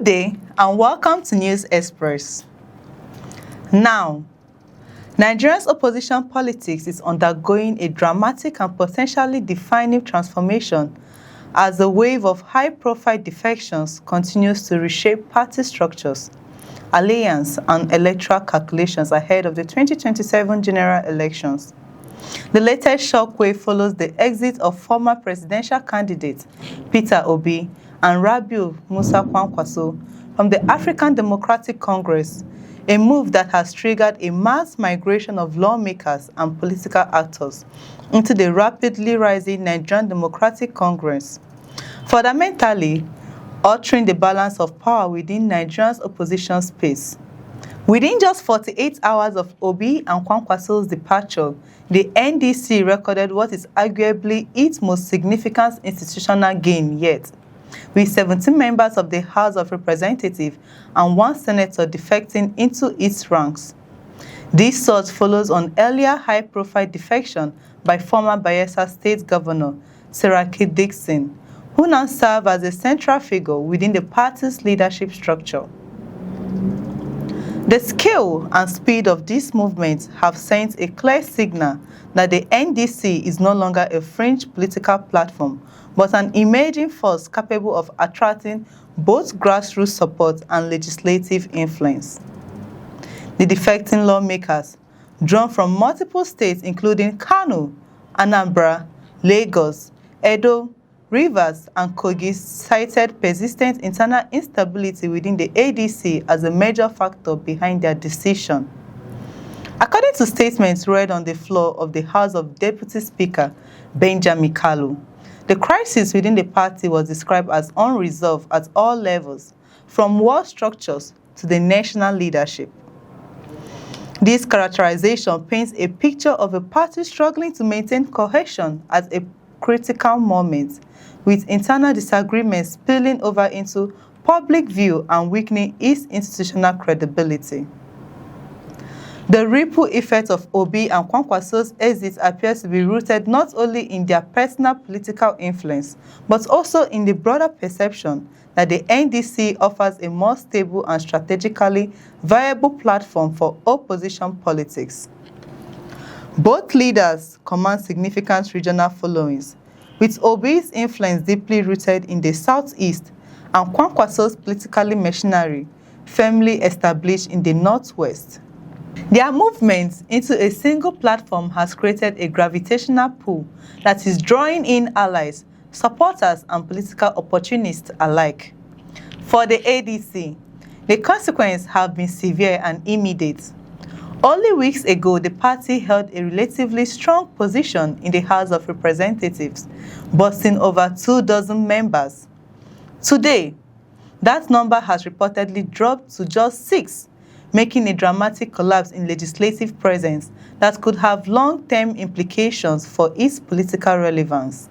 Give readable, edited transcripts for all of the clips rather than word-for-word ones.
Good day and welcome to News Express. Now, Nigeria's opposition politics is undergoing a dramatic and potentially defining transformation as the wave of high-profile defections continues to reshape party structures, alliance, and electoral calculations ahead of the 2027 general elections. The latest shockwave follows the exit of former presidential candidates Peter Obi and Rabiu Musa Kwakwanso from the African Democratic Congress, a move that has triggered a mass migration of lawmakers and political actors into the rapidly rising Nigerian Democratic Congress, fundamentally altering the balance of power within Nigeria's opposition space. Within just 48 hours of Obi and Kwakwanso's departure, the NDC recorded what is arguably its most significant institutional gain yet, with 17 members of the House of Representatives and one senator defecting into its ranks. This sort follows on earlier high-profile defection by former Bayelsa State Governor Saraki Dixon, who now serves as a central figure within the party's leadership structure. The scale and speed of this movement have sent a clear signal that the NDC is no longer a fringe political platform, but an emerging force capable of attracting both grassroots support and legislative influence. The defecting lawmakers, drawn from multiple states including Kano, Anambra, Lagos, Edo, Rivers, and Kogi, cited persistent internal instability within the ADC as a major factor behind their decision. According to statements read on the floor of the House of Deputy Speaker Benjamin Kalu, the crisis within the party was described as unresolved at all levels, from ward structures to the national leadership. This characterization paints a picture of a party struggling to maintain cohesion at a critical moment, with internal disagreements spilling over into public view and weakening its institutional credibility. The ripple effect of Obi and Kwakwanso's exit appears to be rooted not only in their personal political influence, but also in the broader perception that the NDC offers a more stable and strategically viable platform for opposition politics. Both leaders command significant regional followings, with Obi's influence deeply rooted in the southeast and Kwakwanso's political machinery firmly established in the northwest. Their movement into a single platform has created a gravitational pull that is drawing in allies, supporters, and political opportunists alike. For the ADC, the consequences have been severe and immediate. Only weeks ago, the party held a relatively strong position in the House of Representatives, boasting over 24 members. Today, that number has reportedly dropped to just 6, making a dramatic collapse in legislative presence that could have long-term implications for its political relevance.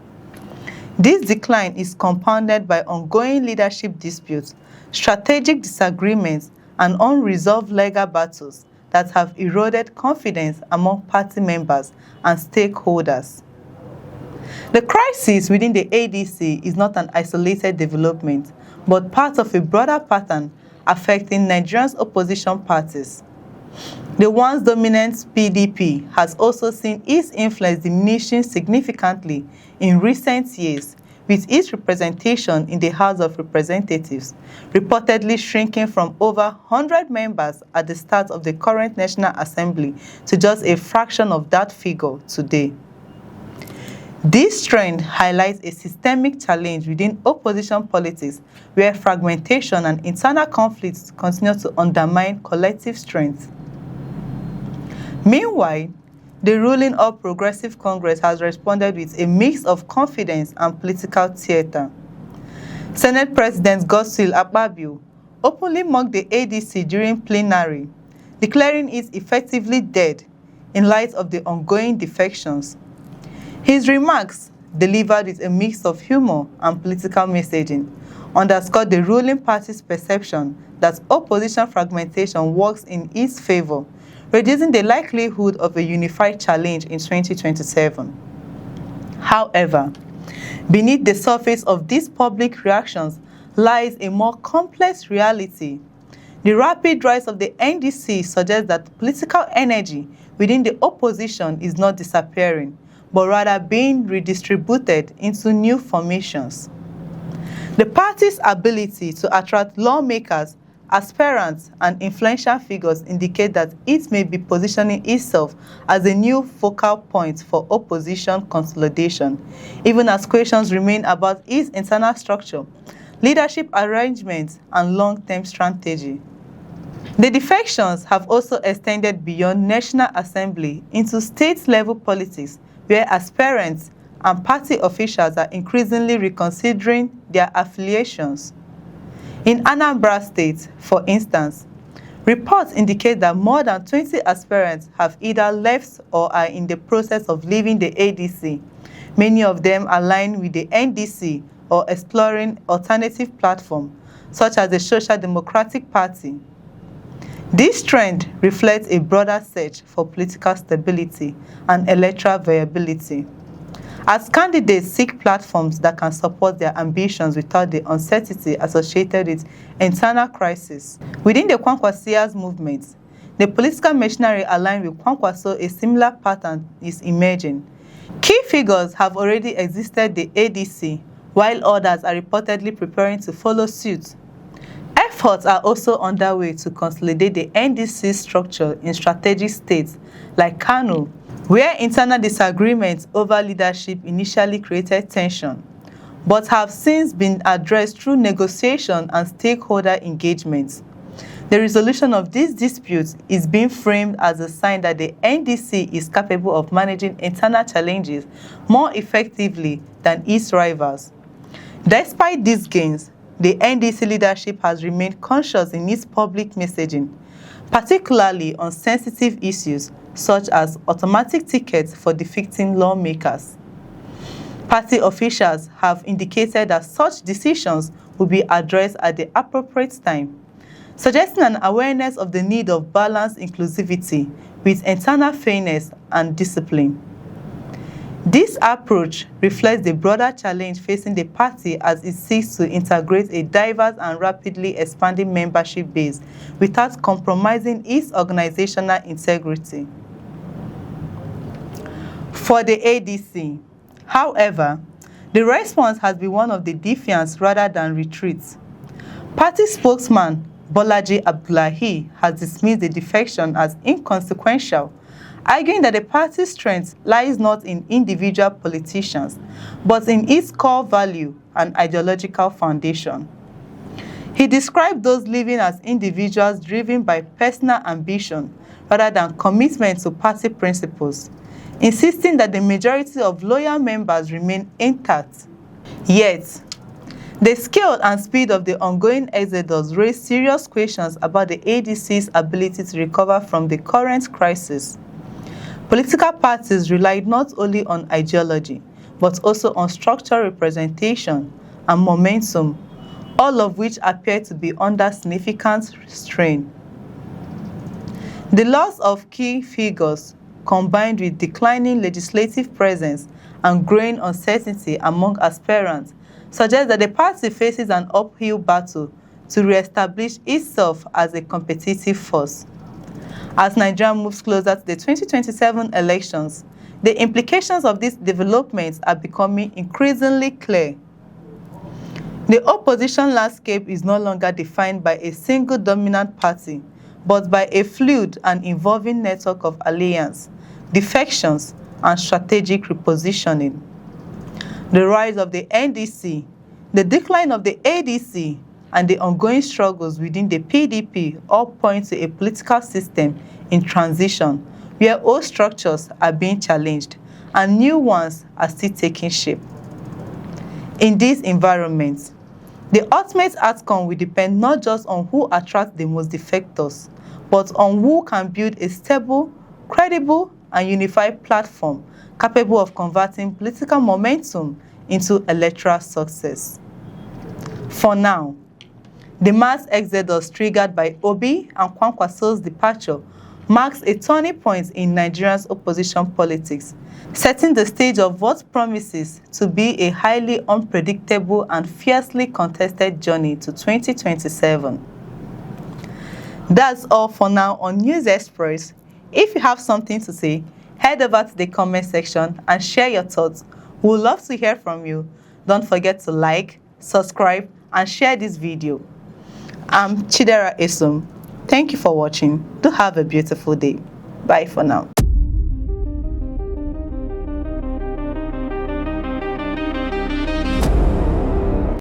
This decline is compounded by ongoing leadership disputes, strategic disagreements, and unresolved legal battles that have eroded confidence among party members and stakeholders. The crisis within the ADC is not an isolated development, but part of a broader pattern affecting Nigeria's opposition parties. The once dominant PDP has also seen its influence diminishing significantly in recent years, with its representation in the House of Representatives reportedly shrinking from over 100 members at the start of the current National Assembly to just a fraction of that figure today. This trend highlights a systemic challenge within opposition politics where fragmentation and internal conflicts continue to undermine collective strength. Meanwhile, the ruling All Progressive Congress has responded with a mix of confidence and political theater. Senate President Godswill Akpabio openly mocked the ADC during plenary, declaring it effectively dead in light of the ongoing defections. His remarks, delivered with a mix of humor and political messaging, underscored the ruling party's perception that opposition fragmentation works in its favor, reducing the likelihood of a unified challenge in 2027. However, beneath the surface of these public reactions lies a more complex reality. The rapid rise of the NDC suggests that political energy within the opposition is not disappearing, but rather being redistributed into new formations. The party's ability to attract lawmakers, aspirants, and influential figures indicate that it may be positioning itself as a new focal point for opposition consolidation, even as questions remain about its internal structure, leadership arrangements, and long-term strategy. The defections have also extended beyond National Assembly into state-level politics, where aspirants and party officials are increasingly reconsidering their affiliations. In Anambra State, for instance, reports indicate that more than 20 aspirants have either left or are in the process of leaving the ADC, many of them aligned with the NDC or exploring alternative platforms, such as the Social Democratic Party. This trend reflects a broader search for political stability and electoral viability, as candidates seek platforms that can support their ambitions without the uncertainty associated with internal crisis. Within the Kwakwanso movement, the political machinery aligned with Kwakwanso, a similar pattern is emerging. Key figures have already existed the ADC, while others are reportedly preparing to follow suit. Efforts are also underway to consolidate the NDC structure in strategic states like Kano, where internal disagreements over leadership initially created tension, but have since been addressed through negotiation and stakeholder engagements. The resolution of these disputes is being framed as a sign that the NDC is capable of managing internal challenges more effectively than its rivals. Despite these gains, the NDC leadership has remained conscious in its public messaging, particularly on sensitive issues such as automatic tickets for defecting lawmakers. Party officials have indicated that such decisions will be addressed at the appropriate time, suggesting an awareness of the need of balanced inclusivity with internal fairness and discipline. This approach reflects the broader challenge facing the party as it seeks to integrate a diverse and rapidly expanding membership base without compromising its organizational integrity. For the ADC, however, the response has been one of the defiance rather than retreat. Party spokesman Bolaji Abdullahi has dismissed the defection as inconsequential, arguing that the party's strength lies not in individual politicians, but in its core value and ideological foundation. He described those living as individuals driven by personal ambition rather than commitment to party principles, insisting that the majority of loyal members remain intact. Yet, the scale and speed of the ongoing exodus raise serious questions about the ADC's ability to recover from the current crisis. Political parties relied not only on ideology, but also on structural representation and momentum, all of which appear to be under significant strain. The loss of key figures, combined with declining legislative presence and growing uncertainty among aspirants, suggests that the party faces an uphill battle to re-establish itself as a competitive force. As Nigeria moves closer to the 2027 elections, the implications of these developments are becoming increasingly clear. The opposition landscape is no longer defined by a single dominant party, but by a fluid and evolving network of alliances, defections, and strategic repositioning. The rise of the NDC, the decline of the ADC, and the ongoing struggles within the PDP all point to a political system in transition where old structures are being challenged and new ones are still taking shape. In this environment, the ultimate outcome will depend not just on who attracts the most defectors, but on who can build a stable, credible, and unified platform capable of converting political momentum into electoral success. For now, the mass exodus triggered by Obi and Kwakwanso's departure marks a turning point in Nigeria's opposition politics, setting the stage of what promises to be a highly unpredictable and fiercely contested journey to 2027. That's all for now on News Express. If you have something to say, head over to the comment section and share your thoughts. We would love to hear from you. Don't forget to like, subscribe, and share this video. I'm Chidera Esum. Thank you for watching. Do have a beautiful day. Bye for now.